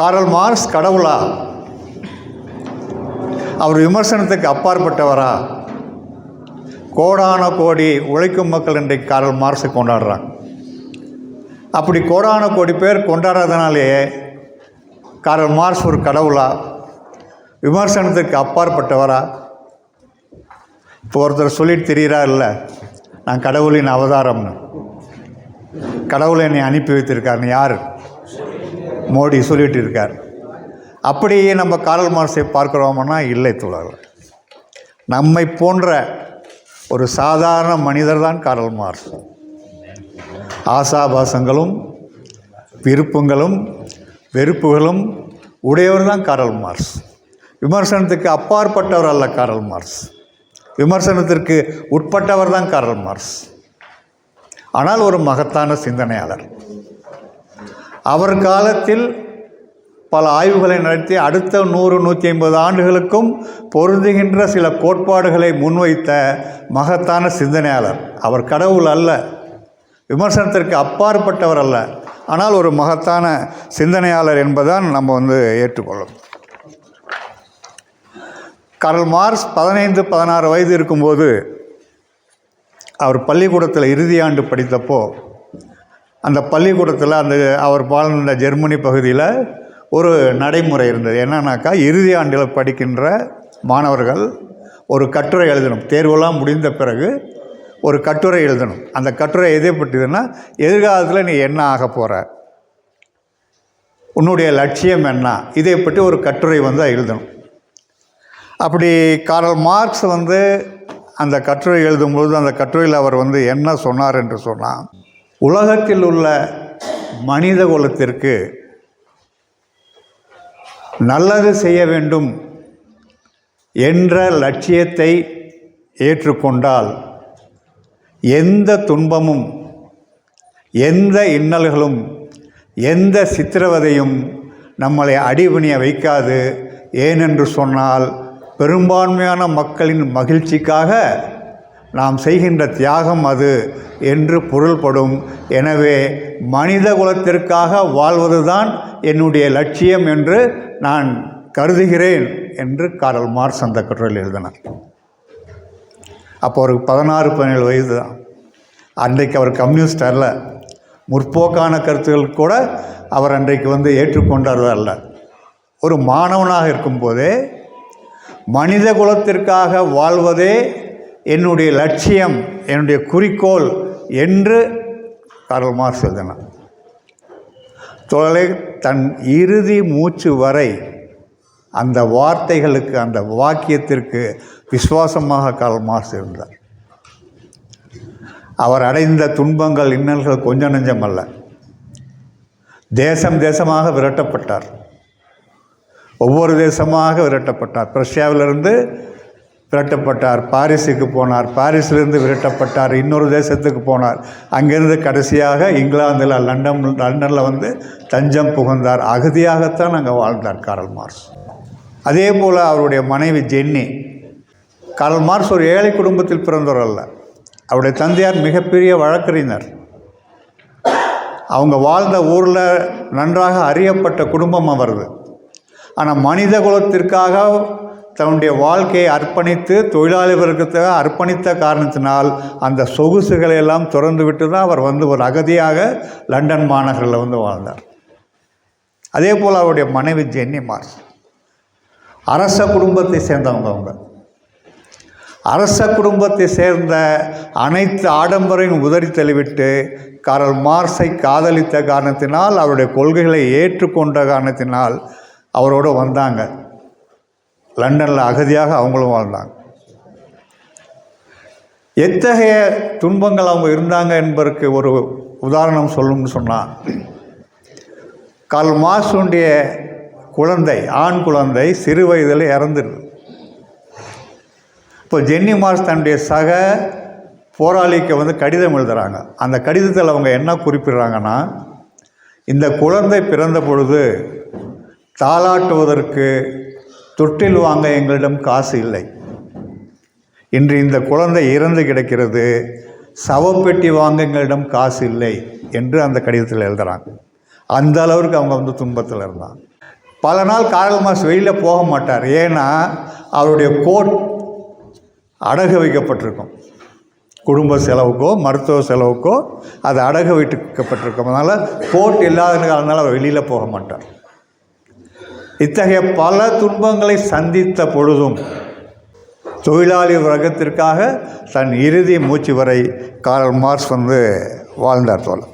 Karl Marx கடவுளா? அவர் விமர்சனத்துக்கு அப்பாற்பட்டவரா? கோடான கோடி உழைக்கும் மக்கள் இன்றைக்கு காரல் மார்க்ஸை கொண்டாடுறாங்க. அப்படி கோடான கோடி பேர் கொண்டாடுறதுனாலே காரல் மார்க்ஸ் ஒரு கடவுளா? விமர்சனத்துக்கு அப்பாற்பட்டவரா? இப்போ ஒருத்தர் சொல்லிட்டு தெரிகிறா இல்லை, நான் கடவுளின் அவதாரம்னு. கடவுளை என்னை அனுப்பி வைத்திருக்காருன்னு யார்? மோடி சொல்லிட்டு இருக்கார். அப்படியே நம்ம காரல் மார்க்ஸை பார்க்குறோம்னா இல்லை தோழர்கள். நம்மை போன்ற ஒரு சாதாரண மனிதர் தான் காரல் மார்க்ஸ். ஆசாபாசங்களும் விருப்பங்களும் வெறுப்புகளும் உடையவர் தான் காரல் மார்க்ஸ். விமர்சனத்துக்கு அப்பாற்பட்டவர் அல்ல காரல் மார்க்ஸ். விமர்சனத்திற்கு உட்பட்டவர் தான் காரல் மார்க்ஸ். ஆனால் ஒரு மகத்தான சிந்தனையாளர். அவர் காலத்தில் பல ஆய்வுகளை நடத்தி அடுத்த 100-150 ஆண்டுகளுக்கும் பொருந்துகின்ற சில கோட்பாடுகளை முன்வைத்த மகத்தான சிந்தனையாளர். அவர் கடவுள் அல்ல, விமர்சனத்திற்கு அப்பாற்பட்டவர் அல்ல, ஆனால் ஒரு மகத்தான சிந்தனையாளர் என்பதான் நம்ம ஏற்றுக்கொள்ளும். காரல் மார்க்ஸ் 15-16 வயது இருக்கும்போது அவர் பள்ளிக்கூடத்தில் இறுதி ஆண்டு படித்தப்போ அந்த பள்ளிக்கூடத்தில் அவர் வாழ்ந்த ஜெர்மனி பகுதியில் ஒரு நடைமுறை இருந்தது. என்னன்னாக்கா, இறுதி ஆண்டில் படிக்கின்ற மாணவர்கள் ஒரு கட்டுரை எழுதணும். தேர்வெல்லாம் முடிந்த பிறகு ஒரு கட்டுரை எழுதணும். அந்த கட்டுரை எதை பற்றியதுன்னா, எதிர்காலத்தில் நீ என்ன ஆக போகிற, உன்னுடைய லட்சியம் என்ன, இதை பற்றி ஒரு கட்டுரை எழுதணும். அப்படி காரல் மார்க்ஸ் அந்த கட்டுரை எழுதும்போது அந்த கட்டுரையில் அவர் என்ன சொன்னார் என்று சொன்னால், உலகத்தில் உள்ள மனித குலத்திற்கு நல்லது செய்ய வேண்டும் என்ற லட்சியத்தை ஏற்றுக்கொண்டால் எந்த துன்பமும் எந்த இன்னல்களும் எந்த சித்திரவதையும் நம்மளை அடிபணிய வைக்காது. ஏனென்று சொன்னால், பெரும்பான்மையான மக்களின் மகிழ்ச்சிக்காக நாம் செய்கின்ற தியாகம் அது என்று பொருள்படும். எனவே மனித குலத்திற்காக வாழ்வதுதான் என்னுடைய லட்சியம் என்று நான் கருதுகிறேன் என்று காரல் மார்க்ஸ் அந்த கட்டுரையில் எழுதினார். அப்போ அவருக்கு 16-17 வயது தான். அன்றைக்கு அவர் கம்யூனிஸ்ட் அல்ல, முற்போக்கான கருத்துக்கள் கூட அவர் அன்றைக்கு ஏற்றுக்கொண்டார் அல்ல. ஒரு மாணவனாக இருக்கும்போதே மனித குலத்திற்காக வாழ்வதே என்னுடைய லட்சியம், என்னுடைய குறிக்கோள் என்று காரல் மார்க்ஸ் எழுதினார். தோழர்களே, தன் இறுதி மூச்சு வரை அந்த வார்த்தைகளுக்கு, அந்த வாக்கியத்திற்கு விசுவாசமாக காரல் மார்க்ஸ் இருந்தார். அவர் அடைந்த துன்பங்கள் இன்னல்கள் கொஞ்சம் நெஞ்சம் அல்ல. தேசம் தேசமாக விரட்டப்பட்டார். ஒவ்வொரு தேசமாக விரட்டப்பட்டார். பிரஷ்யாவிலிருந்து விரட்டப்பட்டார், பாரிஸுக்கு போனார், பாரிஸிலிருந்து விரட்டப்பட்டார், இன்னொரு தேசத்துக்கு போனார், அங்கேருந்து கடைசியாக இங்கிலாந்தில் லண்டனில் தஞ்சம் புகுந்தார். அகதியாகத்தான் அங்கே வாழ்ந்தார் காரல் மார்க்ஸ். அதே போல் அவருடைய மனைவி ஜென்னி. காரல் மார்க்ஸ் ஒரு ஏழை குடும்பத்தில் பிறந்தவர் அல்ல. அவருடைய தந்தையார் மிகப்பெரிய வழக்கறிஞர். அவங்க வாழ்ந்த ஊரில் நன்றாக அறியப்பட்ட குடும்பம் அவரது. ஆனால் மனித குலத்திற்காக தன்னுடைய வாழ்க்கையை அர்ப்பணித்து, தொழிலாளி வர்க்கத்தை அர்ப்பணித்த காரணத்தினால் அந்த சொகுசுகளை எல்லாம் திறந்து விட்டு தான் அவர் ஒரு அகதியாக லண்டன் மாநகரில் வாழ்ந்தார். அதே போல் அவருடைய மனைவி ஜென்னி மார்க்ஸ் அரச குடும்பத்தை சேர்ந்தவங்க. அரச குடும்பத்தை சேர்ந்த அனைத்து ஆடம்பரையும் உதறி தள்ளிவிட்டு காரல் மார்க்ஸை காதலித்த காரணத்தினால், அவருடைய கொள்கைகளை ஏற்றுக்கொண்ட காரணத்தினால் அவரோடு வந்தாங்க. லண்டனில் அகதியாக அவங்களும் வாழ்ந்தாங்க. எத்தகைய துன்பங்கள் அவங்க இருந்தாங்க என்பதற்கு ஒரு உதாரணம் சொல்லணும்னு சொன்னால், காரல் மார்க்ஸுடைய குழந்தை, ஆண் குழந்தை சிறு வயதில் இறந்துடுது. இப்போ ஜென்னி மார்க்ஸ் தன்னுடைய சக போராளிக்கு கடிதம் எழுதுகிறாங்க. அந்த கடிதத்தில் அவங்க என்ன குறிப்பிடுறாங்கன்னா, இந்த குழந்தை பிறந்த பொழுது தாலாட்டுவதற்கு தொட்டில் வாங்க எங்களிடம் காசு இல்லை. இன்று இந்த குழந்தை இறந்து கிடக்கிறது, சவப்பெட்டி வாங்க எங்களிடம் காசு இல்லை என்று அந்த கடிதத்தில் எழுதுகிறாங்க. அந்த அளவுக்கு அவங்க துன்பத்தில் இருந்தாங்க. பல நாள் கார்ல் மார்க்ஸ் வெளியில் போக மாட்டார். ஏன்னா அவருடைய கோட் அடகு வைக்கப்பட்டிருக்கும். குடும்ப செலவுக்கோ மருத்துவ செலவுக்கோ அது அடகு வைக்கப்பட்டிருக்கும். அதனால் கோட் இல்லாத காரணத்தால் அவர் வெளியில் போக மாட்டார். இத்தகைய பல துன்பங்களை சந்தித்த பொழுதும் தொழிலாளி வர்க்கத்திற்காக தன் இறுதி மூச்சு வரை கார்ல் மார்க்ஸ் வாழ்ந்தார் தோழர்.